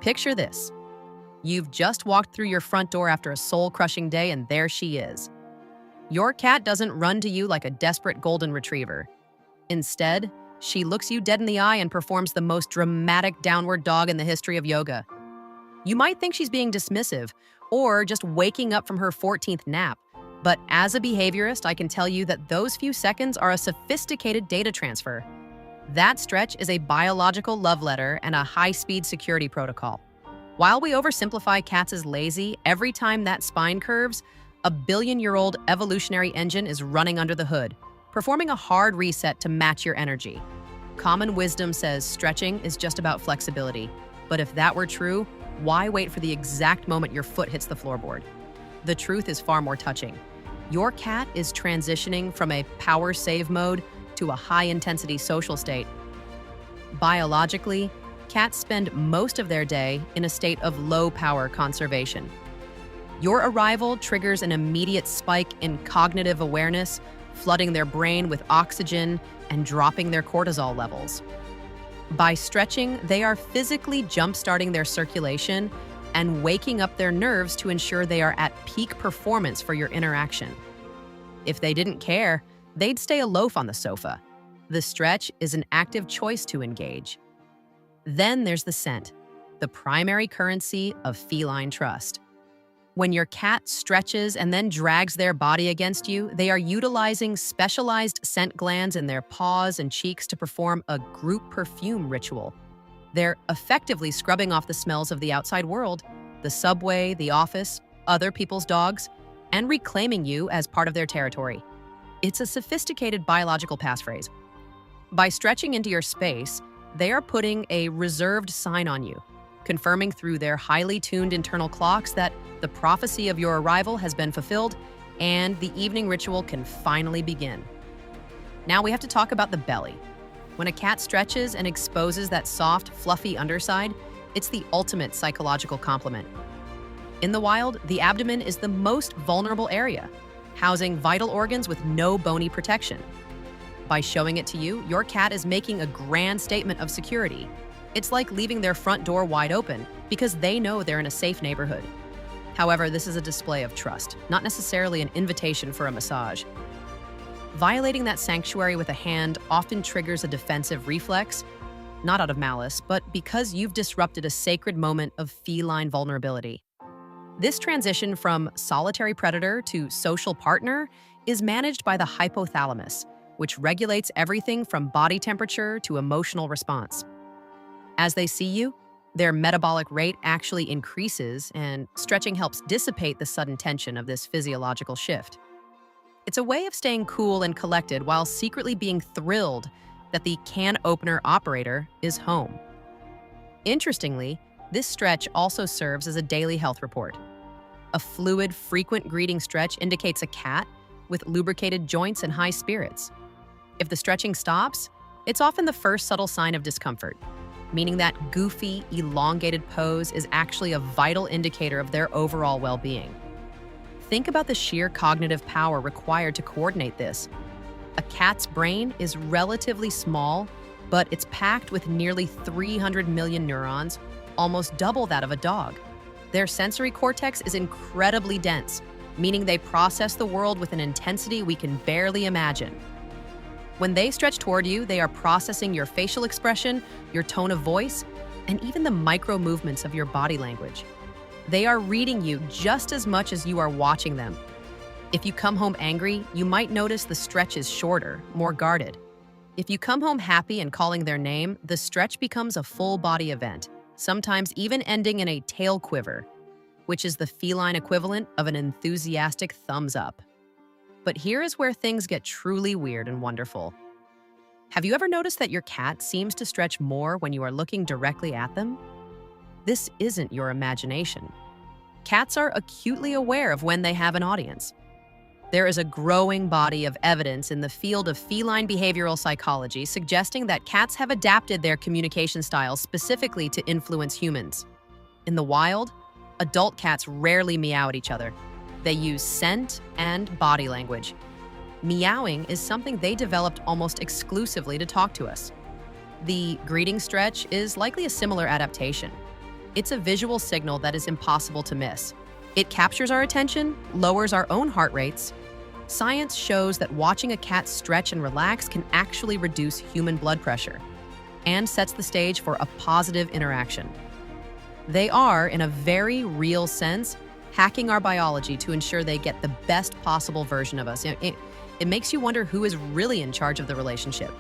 Picture this. You've just walked through your front door after a soul-crushing day, and there she is. Your cat doesn't run to you like a desperate golden retriever. Instead, she looks you dead in the eye and performs the most dramatic downward dog in the history of yoga. You might think she's being dismissive or just waking up from her 14th nap, but as a behaviorist, I can tell you that those few seconds are a sophisticated data transfer. That stretch is a biological love letter and a high-speed security protocol. While we oversimplify cats as lazy, every time that spine curves, a billion-year-old evolutionary engine is running under the hood, performing a hard reset to match your energy. Common wisdom says stretching is just about flexibility, but if that were true, why wait for the exact moment your foot hits the floorboard? The truth is far more touching. Your cat is transitioning from a power save mode to a high-intensity social state. Biologically, cats spend most of their day in a state of low-power conservation. Your arrival triggers an immediate spike in cognitive awareness, flooding their brain with oxygen and dropping their cortisol levels. By stretching, they are physically jump-starting their circulation and waking up their nerves to ensure they are at peak performance for your interaction. If they didn't care, they'd stay aloof on the sofa. The stretch is an active choice to engage. Then there's the scent, the primary currency of feline trust. When your cat stretches and then drags their body against you, they are utilizing specialized scent glands in their paws and cheeks to perform a group perfume ritual. They're effectively scrubbing off the smells of the outside world, the subway, the office, other people's dogs, and reclaiming you as part of their territory. It's a sophisticated biological passphrase. By stretching into your space, they are putting a reserved sign on you, confirming through their highly tuned internal clocks that the prophecy of your arrival has been fulfilled and the evening ritual can finally begin. Now we have to talk about the belly. When a cat stretches and exposes that soft, fluffy underside, it's the ultimate psychological compliment. In the wild, the abdomen is the most vulnerable area, housing vital organs with no bony protection. By showing it to you, your cat is making a grand statement of security. It's like leaving their front door wide open because they know they're in a safe neighborhood. However, this is a display of trust, not necessarily an invitation for a massage. Violating that sanctuary with a hand often triggers a defensive reflex, not out of malice, but because you've disrupted a sacred moment of feline vulnerability. This transition from solitary predator to social partner is managed by the hypothalamus, which regulates everything from body temperature to emotional response. As they see you, their metabolic rate actually increases, and stretching helps dissipate the sudden tension of this physiological shift. It's a way of staying cool and collected while secretly being thrilled that the can opener operator is home. Interestingly, this stretch also serves as a daily health report. A fluid, frequent greeting stretch indicates a cat with lubricated joints and high spirits. If the stretching stops, it's often the first subtle sign of discomfort, meaning that goofy, elongated pose is actually a vital indicator of their overall well-being. Think about the sheer cognitive power required to coordinate this. A cat's brain is relatively small, but it's packed with nearly 300 million neurons, almost double that of a dog. Their sensory cortex is incredibly dense, meaning they process the world with an intensity we can barely imagine. When they stretch toward you, they are processing your facial expression, your tone of voice, and even the micro movements of your body language. They are reading you just as much as you are watching them. If you come home angry, you might notice the stretch is shorter, more guarded. If you come home happy and calling their name, the stretch becomes a full-body event, sometimes even ending in a tail quiver, which is the feline equivalent of an enthusiastic thumbs up. But here is where things get truly weird and wonderful. Have you ever noticed that your cat seems to stretch more when you are looking directly at them? This isn't your imagination. Cats are acutely aware of when they have an audience. There is a growing body of evidence in the field of feline behavioral psychology suggesting that cats have adapted their communication styles specifically to influence humans. In the wild, adult cats rarely meow at each other. They use scent and body language. Meowing is something they developed almost exclusively to talk to us. The greeting stretch is likely a similar adaptation. It's a visual signal that is impossible to miss. It captures our attention, lowers our own heart rates. Science shows that watching a cat stretch and relax can actually reduce human blood pressure and sets the stage for a positive interaction. They are, in a very real sense, hacking our biology to ensure they get the best possible version of us. It makes you wonder who is really in charge of the relationship.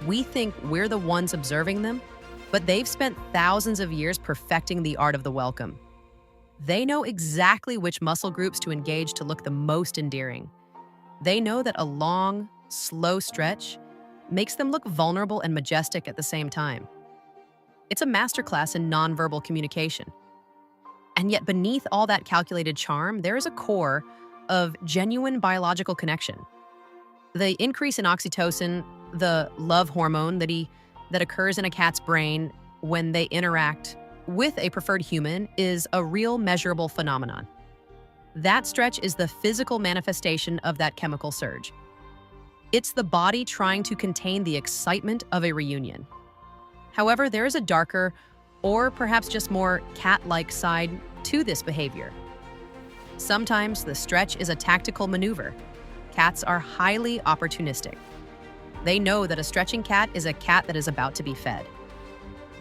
We think we're the ones observing them, but they've spent thousands of years perfecting the art of the welcome. They know exactly which muscle groups to engage to look the most endearing. They know that a long, slow stretch makes them look vulnerable and majestic at the same time. It's a masterclass in nonverbal communication. And yet beneath all that calculated charm, there is a core of genuine biological connection. The increase in oxytocin, the love hormone that occurs in a cat's brain when they interact with a preferred human, is a real measurable phenomenon. That stretch is the physical manifestation of that chemical surge. It's the body trying to contain the excitement of a reunion. However, there is a darker, or perhaps just more cat-like side to this behavior. Sometimes the stretch is a tactical maneuver. Cats are highly opportunistic. They know that a stretching cat is a cat that is about to be fed.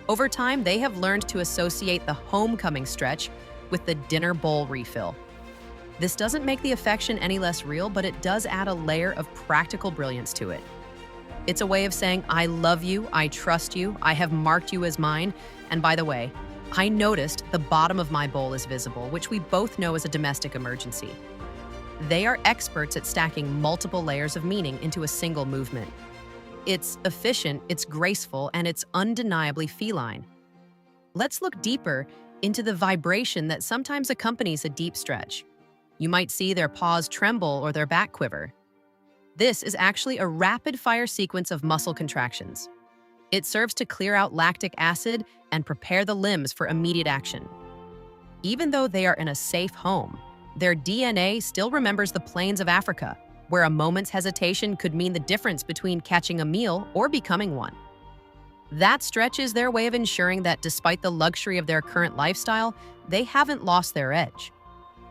Over time, they have learned to associate the homecoming stretch with the dinner bowl refill. This doesn't make the affection any less real, but it does add a layer of practical brilliance to it. It's a way of saying, I love you, I trust you, I have marked you as mine, and by the way, I noticed the bottom of my bowl is visible, which we both know is a domestic emergency. They are experts at stacking multiple layers of meaning into a single movement. It's efficient, it's graceful, and it's undeniably feline. Let's look deeper into the vibration that sometimes accompanies a deep stretch. You might see their paws tremble or their back quiver. This is actually a rapid-fire sequence of muscle contractions. It serves to clear out lactic acid and prepare the limbs for immediate action. Even though they are in a safe home, their DNA still remembers the plains of Africa, where a moment's hesitation could mean the difference between catching a meal or becoming one. That stretch is their way of ensuring that despite the luxury of their current lifestyle, they haven't lost their edge.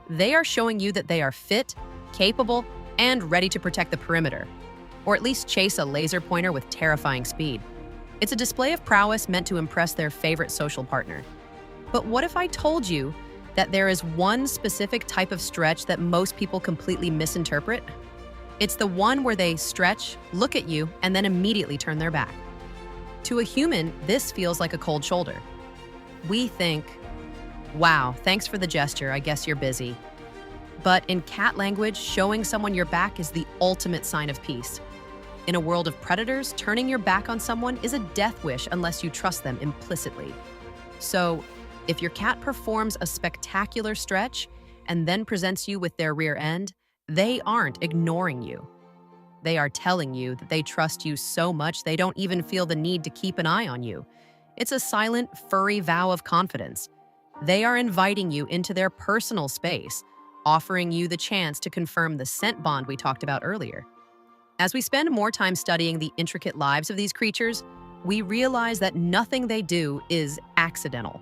They are showing you that they are fit, capable, and ready to protect the perimeter, or at least chase a laser pointer with terrifying speed. It's a display of prowess meant to impress their favorite social partner. But what if I told you that there is one specific type of stretch that most people completely misinterpret? It's the one where they stretch, look at you, and then immediately turn their back. To a human, this feels like a cold shoulder. We think, wow, thanks for the gesture, I guess you're busy. But in cat language, showing someone your back is the ultimate sign of peace. In a world of predators, turning your back on someone is a death wish unless you trust them implicitly. So, if your cat performs a spectacular stretch and then presents you with their rear end, they aren't ignoring you. They are telling you that they trust you so much they don't even feel the need to keep an eye on you. It's a silent, furry vow of confidence. They are inviting you into their personal space, offering you the chance to confirm the scent bond we talked about earlier. As we spend more time studying the intricate lives of these creatures, we realize that nothing they do is accidental.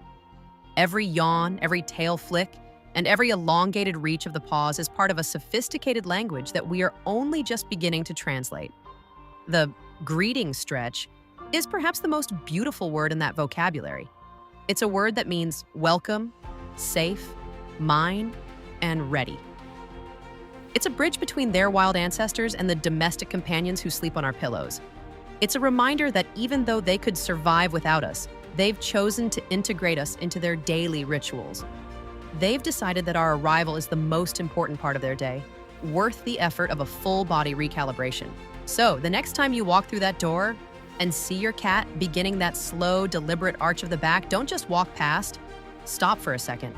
Every yawn, every tail flick, and every elongated reach of the paws is part of a sophisticated language that we are only just beginning to translate. The greeting stretch is perhaps the most beautiful word in that vocabulary. It's a word that means welcome, safe, mine, and ready. It's a bridge between their wild ancestors and the domestic companions who sleep on our pillows. It's a reminder that even though they could survive without us, they've chosen to integrate us into their daily rituals. They've decided that our arrival is the most important part of their day, worth the effort of a full-body recalibration. So, the next time you walk through that door and see your cat beginning that slow, deliberate arch of the back, don't just walk past. Stop for a second.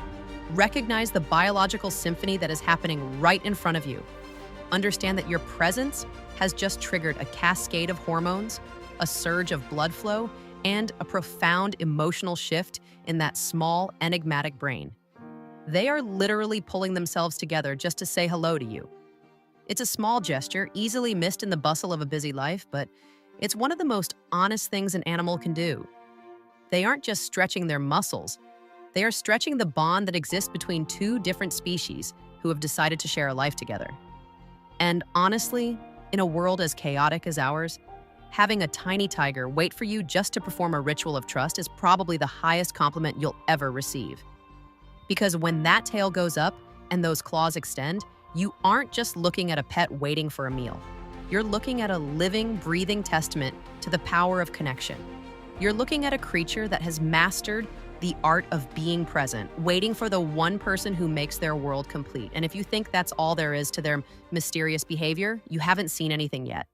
Recognize the biological symphony that is happening right in front of you. Understand that your presence has just triggered a cascade of hormones, a surge of blood flow, and a profound emotional shift in that small, enigmatic brain. They are literally pulling themselves together just to say hello to you. It's a small gesture, easily missed in the bustle of a busy life, but it's one of the most honest things an animal can do. They aren't just stretching their muscles, They are stretching the bond that exists between two different species who have decided to share a life together. And honestly, in a world as chaotic as ours, having a tiny tiger wait for you just to perform a ritual of trust is probably the highest compliment you'll ever receive. Because when that tail goes up and those claws extend, you aren't just looking at a pet waiting for a meal. You're looking at a living, breathing testament to the power of connection. You're looking at a creature that has mastered the art of being present, waiting for the one person who makes their world complete. And if you think that's all there is to their mysterious behavior, you haven't seen anything yet.